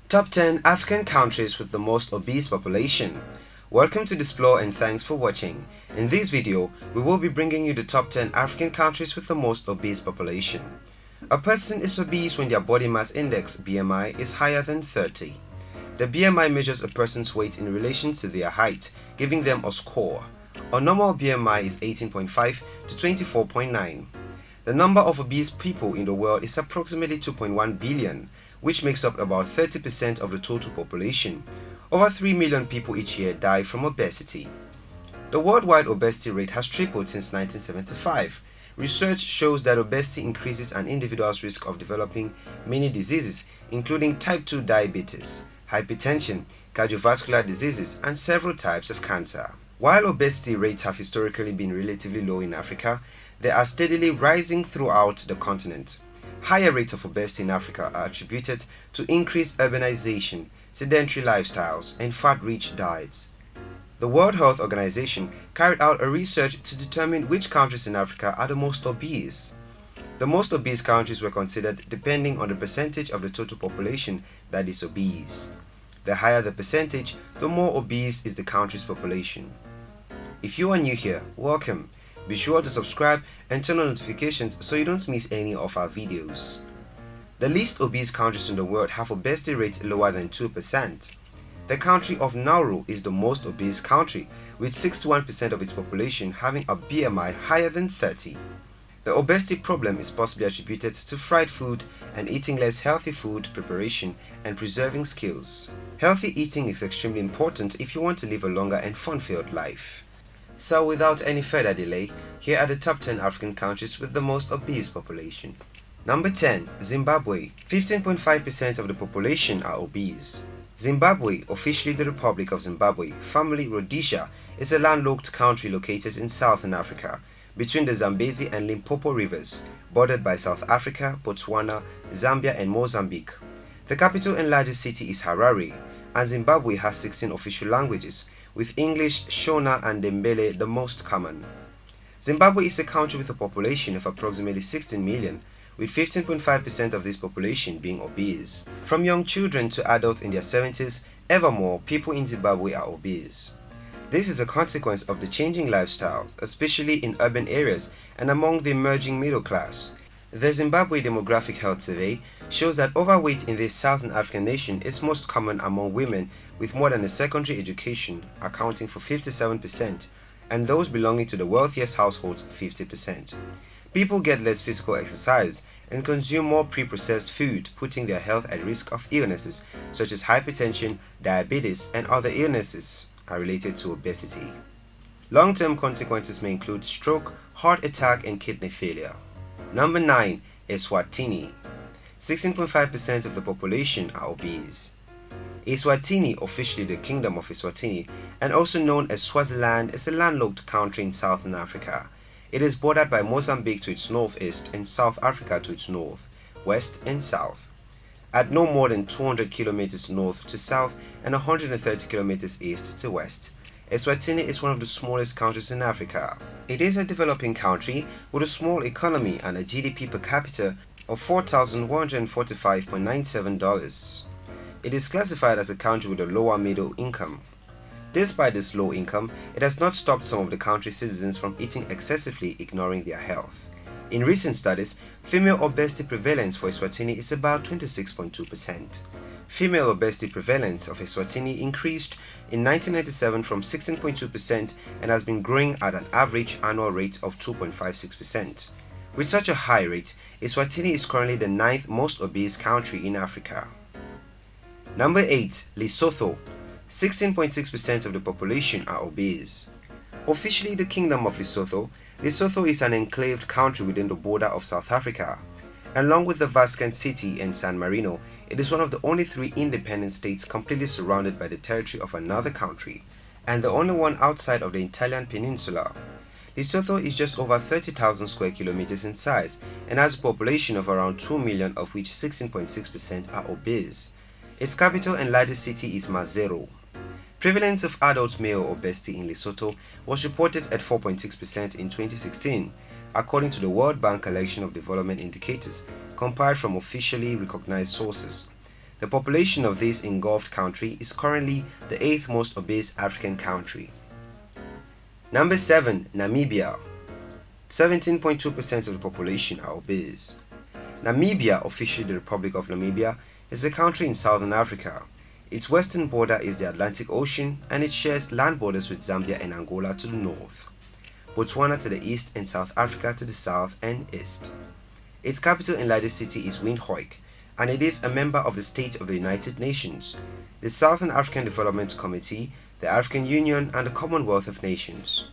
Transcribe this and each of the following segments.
Top 10 African countries with the most obese population. Welcome to Explore and thanks for watching. In this video, we will be bringing you the top 10 African countries with the most obese population. A person is obese when their body mass index (BMI) is higher than 30. The BMI measures a person's weight in relation to their height, giving them a score. A normal BMI is 18.5 to 24.9. The number of obese people in the world is approximately 2.1 billion, which makes up about 30% of the total population. Over 3 million people each year die from obesity. The worldwide obesity rate has tripled since 1975. Research shows that obesity increases an individual's risk of developing many diseases, including type 2 diabetes, hypertension, cardiovascular diseases, and several types of cancer. While obesity rates have historically been relatively low in Africa, they are steadily rising throughout the continent. Higher rates of obesity in Africa are attributed to increased urbanization, sedentary lifestyles, and fat-rich diets. The World Health Organization carried out a research to determine which countries in Africa are the most obese. The most obese countries were considered depending on the percentage of the total population that is obese. The higher the percentage, the more obese is the country's population. If you are new here, welcome. Be sure to subscribe and turn on notifications so you don't miss any of our videos. The least obese countries in the world have obesity rates lower than 2%. The country of Nauru is the most obese country, with 61% of its population having a BMI higher than 30. The obesity problem is possibly attributed to fried food and eating less healthy food preparation and preserving skills. Healthy eating is extremely important if you want to live a longer and fun-filled life. So without any further delay, here are the top 10 African countries with the most obese population. Number 10. Zimbabwe. 15.5% of the population are obese. Zimbabwe, officially the Republic of Zimbabwe, formerly Rhodesia, is a landlocked country located in southern Africa, between the Zambezi and Limpopo Rivers, bordered by South Africa, Botswana, Zambia and Mozambique. The capital and largest city is Harare, and Zimbabwe has 16 official languages, with English, Shona and Ndebele the most common. Zimbabwe is a country with a population of approximately 16 million, with 15.5% of this population being obese. From young children to adults in their 70s, ever more people in Zimbabwe are obese. This is a consequence of the changing lifestyles, especially in urban areas and among the emerging middle class. The Zimbabwe Demographic Health Survey shows that overweight in this southern African nation is most common among women with more than a secondary education, accounting for 57%, and those belonging to the wealthiest households, 50%. People get less physical exercise and consume more pre-processed food, putting their health at risk of illnesses such as hypertension, diabetes, and other illnesses are related to obesity. Long-term consequences may include stroke, heart attack, and kidney failure. Number 9. Eswatini. 16.5% of the population are obese. Eswatini, officially the Kingdom of Eswatini, and also known as Swaziland, is a landlocked country in southern Africa. It is bordered by Mozambique to its northeast and South Africa to its north, west and south. At no more than 200 kilometers north to south and 130 kilometers east to west, Eswatini is one of the smallest countries in Africa. It is a developing country with a small economy and a GDP per capita of $4,145.97. It is classified as a country with a lower middle income. Despite this low income, it has not stopped some of the country's citizens from eating excessively, ignoring their health. In recent studies, female obesity prevalence for Eswatini is about 26.2%. Female obesity prevalence of Eswatini increased in 1997 from 16.2% and has been growing at an average annual rate of 2.56%. With such a high rate, Eswatini is currently the 9th most obese country in Africa. Number 8. Lesotho. 16.6% of the population are obese. Officially the Kingdom of Lesotho, Lesotho is an enclaved country within the border of South Africa. Along with the Vatican City and San Marino, it is one of the only 3 independent states completely surrounded by the territory of another country, and the only one outside of the Italian peninsula. Lesotho is just over 30,000 square kilometers in size and has a population of around 2 million, of which 16.6% are obese. Its capital and largest city is Maseru. Prevalence of adult male obesity in Lesotho was reported at 4.6% in 2016, according to the World Bank collection of development indicators compiled from officially recognized sources. The population of this engulfed country is currently the 8th most obese African country. Number 7. Namibia. 17.2% of the population are obese. Namibia, officially the Republic of Namibia, is a country in southern Africa. Its western border is the Atlantic Ocean and it shares land borders with Zambia and Angola to the north, Botswana to the east and South Africa to the south and east. Its capital and largest city is Windhoek, and it is a member of the State of the United Nations, the Southern African Development Committee, the African Union and the Commonwealth of Nations.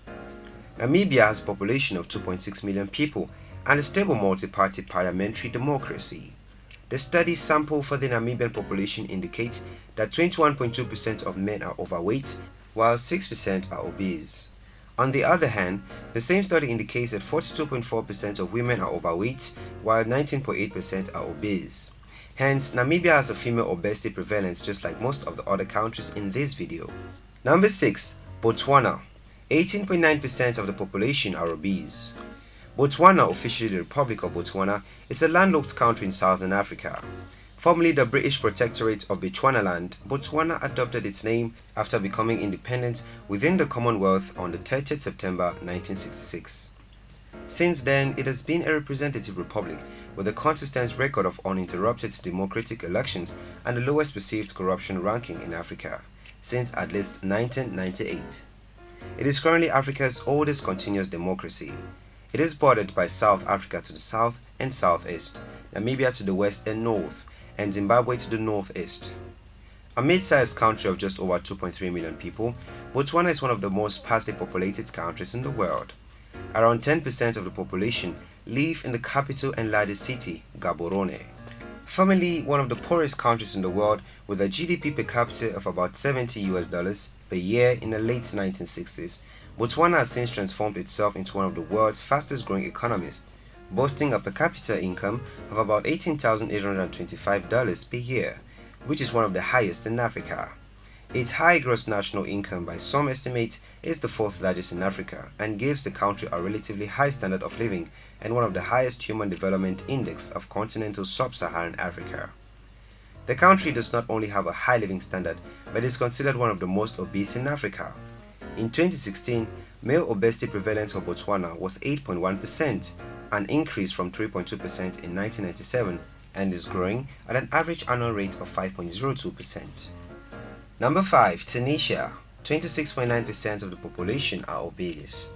Namibia has a population of 2.6 million people and a stable multi-party parliamentary democracy. The study sample for the Namibian population indicates that 21.2% of men are overweight, while 6% are obese. On the other hand, the same study indicates that 42.4% of women are overweight, while 19.8% are obese. Hence, Namibia has a female obesity prevalence just like most of the other countries in this video. Number 6. Botswana. 18.9% of the population are obese. Botswana, officially the Republic of Botswana, is a landlocked country in southern Africa. Formerly the British Protectorate of Bechuanaland, Botswana adopted its name after becoming independent within the Commonwealth on the 30th September 1966. Since then, it has been a representative republic with a consistent record of uninterrupted democratic elections and the lowest perceived corruption ranking in Africa since at least 1998. It is currently Africa's oldest continuous democracy. It is bordered by South Africa to the south and southeast, Namibia to the west and north, and Zimbabwe to the northeast. A mid-sized country of just over 2.3 million people, Botswana is one of the most sparsely populated countries in the world. Around 10% of the population live in the capital and largest city, Gaborone. Formerly one of the poorest countries in the world with a GDP per capita of about $70 per year in the late 1960s, Botswana has since transformed itself into one of the world's fastest growing economies, boasting a per capita income of about $18,825 per year, which is one of the highest in Africa. Its high gross national income by some estimates is the 4th largest in Africa and gives the country a relatively high standard of living and one of the highest human development index of continental sub-Saharan Africa. The country does not only have a high living standard, but is considered one of the most obese in Africa. In 2016, male obesity prevalence for Botswana was 8.1%, an increase from 3.2% in 1997, and is growing at an average annual rate of 5.02%. Number 5. Tunisia. 26.9% of the population are obese.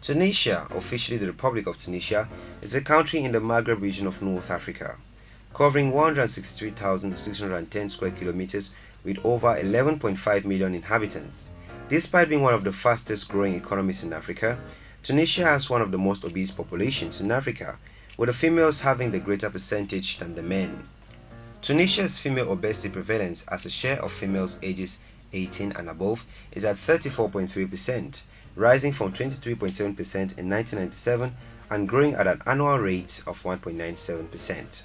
Tunisia, officially the Republic of Tunisia, is a country in the Maghreb region of North Africa, covering 163,610 square kilometers with over 11.5 million inhabitants. Despite being one of the fastest growing economies in Africa, Tunisia has one of the most obese populations in Africa, with the females having the greater percentage than the men. Tunisia's female obesity prevalence as a share of females ages 18 and above is at 34.3%, rising from 23.7% in 1997 and growing at an annual rate of 1.97%.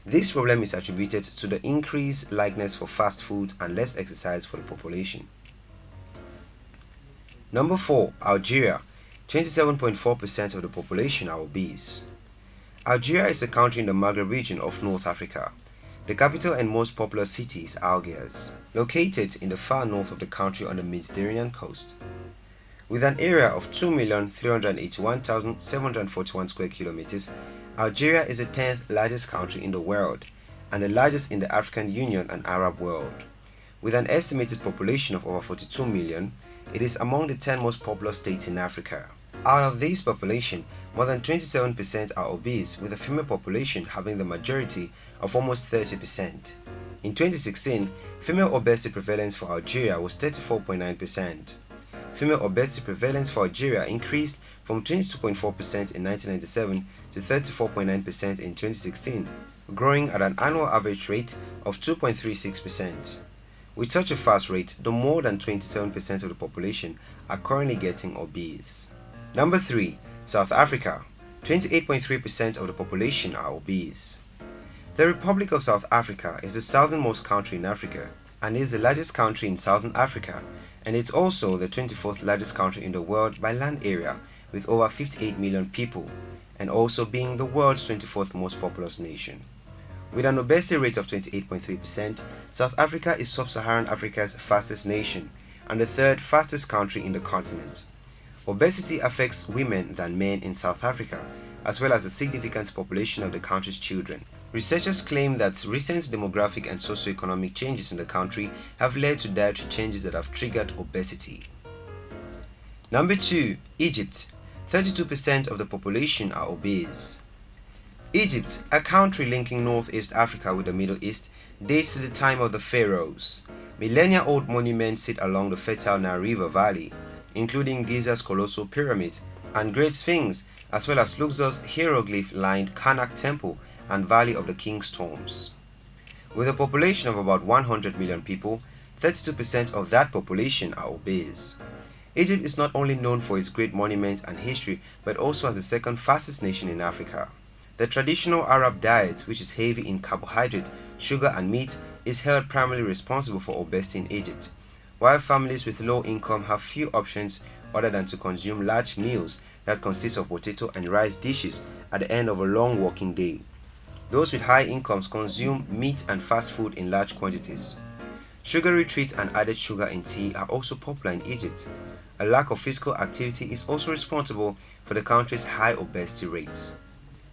This problem is attributed to the increased likeness for fast food and less exercise for the population. Number 4. Algeria. 27.4% of the population are obese. Algeria is a country in the Maghreb region of North Africa. The capital and most populous city is Algiers, located in the far north of the country on the Mediterranean coast. With an area of 2,381,741 square kilometers, Algeria is the 10th largest country in the world and the largest in the African Union and Arab world. With an estimated population of over 42 million, it is among the 10 most populous states in Africa. Out of this population, more than 27% are obese, with the female population having the majority of almost 30%. In 2016, female obesity prevalence for Algeria was 34.9%. Female obesity prevalence for Algeria increased from 22.4% in 1997 to 34.9% in 2016, growing at an annual average rate of 2.36%. With such a fast rate, the more than 27% of the population are currently getting obese. Number 3. South Africa. 28.3% of the population are obese. The Republic of South Africa is the southernmost country in Africa and is the largest country in Southern Africa, and it's also the 24th largest country in the world by land area with over 58 million people, and also being the world's 24th most populous nation. With an obesity rate of 28.3%, South Africa is sub-Saharan Africa's fastest nation and the third fastest country in the continent. Obesity affects women than men in South Africa, as well as a significant population of the country's children. Researchers claim that recent demographic and socio-economic changes in the country have led to dietary changes that have triggered obesity. Number 2. Egypt. 32% of the population are obese. Egypt, a country linking Northeast Africa with the Middle East, dates to the time of the pharaohs. Millennia-old monuments sit along the fertile Nile River Valley, including Giza's colossal pyramid and Great Sphinx, as well as Luxor's hieroglyph-lined Karnak Temple and Valley of the King's Tombs. With a population of about 100 million people, 32% of that population are obese. Egypt is not only known for its great monuments and history, but also as the second fastest nation in Africa. The traditional Arab diet, which is heavy in carbohydrate, sugar and meat, is held primarily responsible for obesity in Egypt, while families with low income have few options other than to consume large meals that consist of potato and rice dishes at the end of a long working day. Those with high incomes consume meat and fast food in large quantities. Sugary treats and added sugar in tea are also popular in Egypt. A lack of physical activity is also responsible for the country's high obesity rates.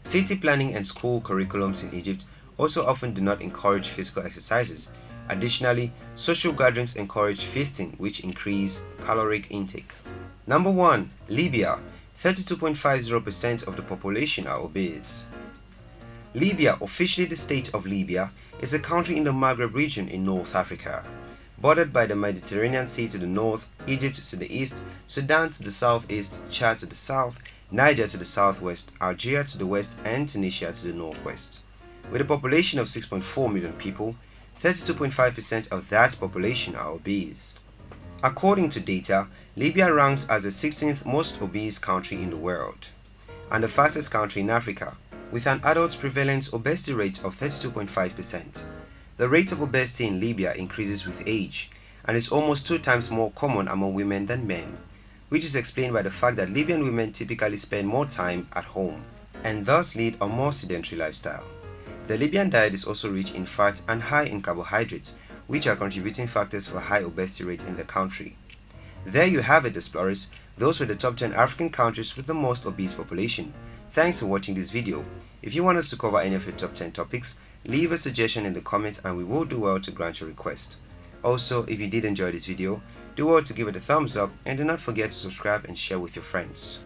City planning and school curriculums in Egypt also often do not encourage physical exercises. Additionally, social gatherings encourage feasting, which increase caloric intake. Number 1. Libya. 32.50% of the population are obese. Libya, officially the state of Libya, is a country in the Maghreb region in North Africa, bordered by the Mediterranean Sea to the north, Egypt to the east, Sudan to the southeast, Chad to the south, Niger to the southwest, Algeria to the west, and Tunisia to the northwest. With a population of 6.4 million people, 32.5% of that population are obese. According to data, Libya ranks as the 16th most obese country in the world, and the fastest country in Africa, with an adult prevalence obesity rate of 32.5%. The rate of obesity in Libya increases with age, and is almost 2 times more common among women than men, which is explained by the fact that Libyan women typically spend more time at home, and thus lead a more sedentary lifestyle. The Libyan diet is also rich in fat and high in carbohydrates, which are contributing factors for high obesity rate in the country. There you have it, explorers. Those were the top 10 African countries with the most obese population. Thanks for watching this video. If you want us to cover any of your top 10 topics, leave a suggestion in the comments and we will do well to grant your request. Also, if you did enjoy this video, do well to give it a thumbs up and do not forget to subscribe and share with your friends.